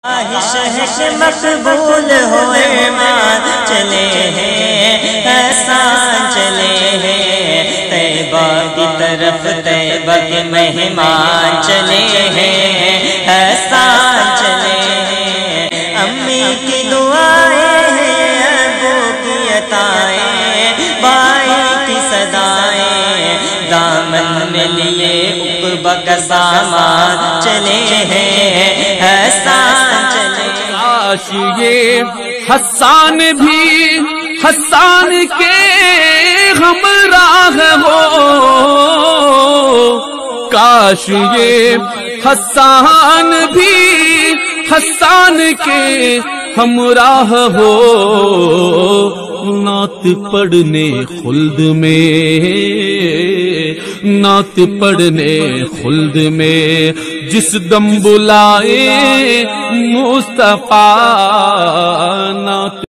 شہش مقبول ہوئے مان چلے ہیں احسان چلے ہیں طیبہ کی طرف طیبہ کے مہمان چلے ہیں احسان چلے ہیں امی کی دعائیں ہیں ابو کی عطائیں بھائی کی صدائیں دامن میں لیے عقبہ کا سامان چلے ہیں احسان کاش یہ حسان بھی حسان کے ہمراہ ہو، کاش یہ حسان بھی حسان کے ہمراہ ہو، نعت پڑھنے خلد میں، نعت پڑھنے خلد میں جس دم بلائے مصطفیٰ